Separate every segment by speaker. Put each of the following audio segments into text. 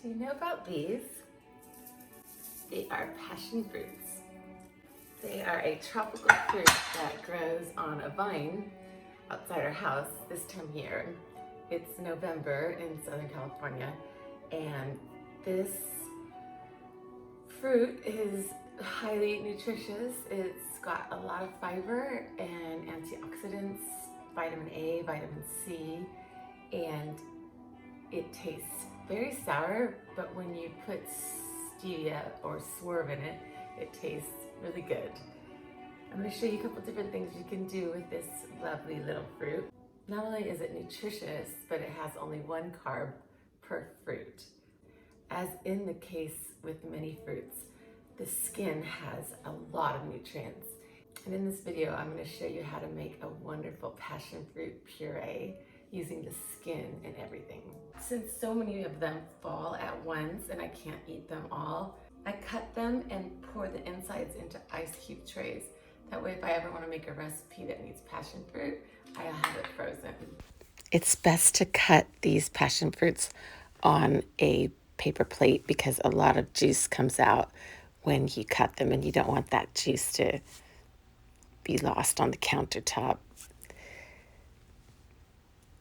Speaker 1: Do you know about these? They are passion fruits. They are a tropical fruit that grows on a vine outside our house this time of year. It's November in Southern California, and this fruit is highly nutritious. It's got a lot of fiber and antioxidants, vitamin A, vitamin C, and it tastes very sour, but when you put stevia or swerve in it, it tastes really good. I'm going to show you a couple different things you can do with this lovely little fruit. Not only is it nutritious, but it has only one carb per fruit. As in the case with many fruits, the skin has a lot of nutrients. And in this video, I'm going to show you how to make a wonderful passion fruit puree using the skin and everything. Since so many of them fall at once and I can't eat them all, I cut them and pour the insides into ice cube trays. That way, if I ever want to make a recipe that needs passion fruit, I have it frozen. It's best to cut these passion fruits on a paper plate because a lot of juice comes out when you cut them, and you don't want that juice to be lost on the countertop.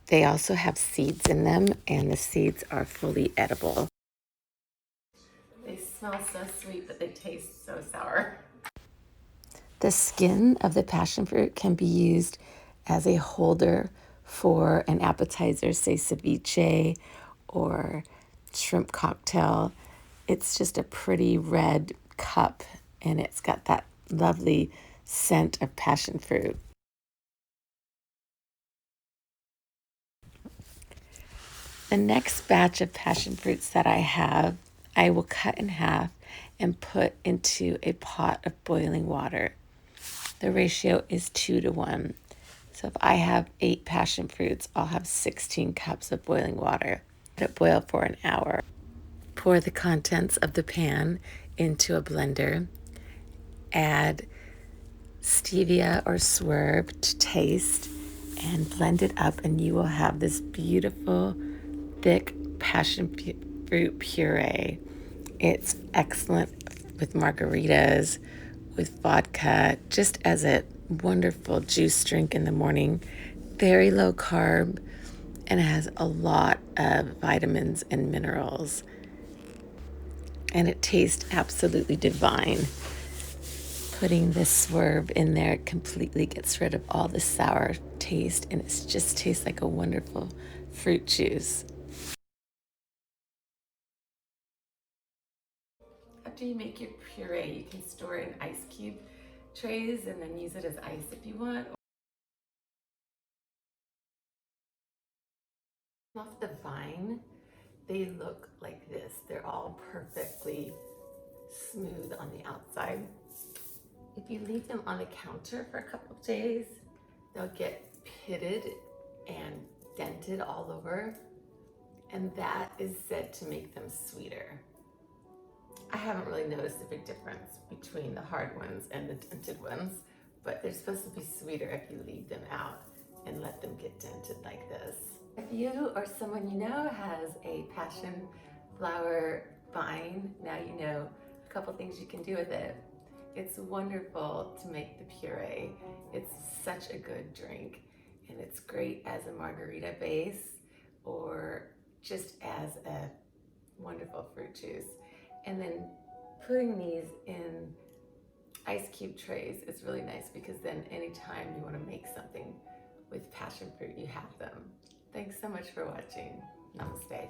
Speaker 1: They also have seeds in them, and the seeds are fully edible. They smell so sweet, but they taste so sour. The skin of the passion fruit can be used as a holder for an appetizer, say ceviche or shrimp cocktail. It's just a pretty red cup, and it's got that lovely scent of passion fruit. The next batch of passion fruits that I have, I will cut in half and put into a pot of boiling water. The ratio is 2-to-1. So if I have 8 passion fruits, I'll have 16 cups of boiling water. Let it boil for an hour. Pour the contents of the pan into a blender. Add stevia or swerve to taste and blend it up, and you will have this beautiful, thick passion fruit puree. It's excellent with margaritas, with vodka, just as a wonderful juice drink in the morning. Very low carb, and it has a lot of vitamins and minerals. And it tastes absolutely divine. Putting this swerve in there completely gets rid of all the sour taste, and it just tastes like a wonderful fruit juice. After you make your puree, you can store it in ice cube trays and then use it as ice if you want. Off the vine, they look like this. They're all perfectly smooth on the outside. If you leave them on the counter for a couple of days, they'll get pitted and dented all over, and that is said to make them sweeter. I haven't really noticed a big difference between the hard ones and the dented ones, but they're supposed to be sweeter if you leave them out and let them get dented like this. If you or someone you know has a passion flower vine, now you know a couple things you can do with it. It's wonderful to make the puree. It's such a good drink, and it's great as a margarita base or just as a wonderful fruit juice. And then putting these in ice cube trays is really nice because then anytime you want to make something with passion fruit, you have them. Thanks so much for watching. Namaste.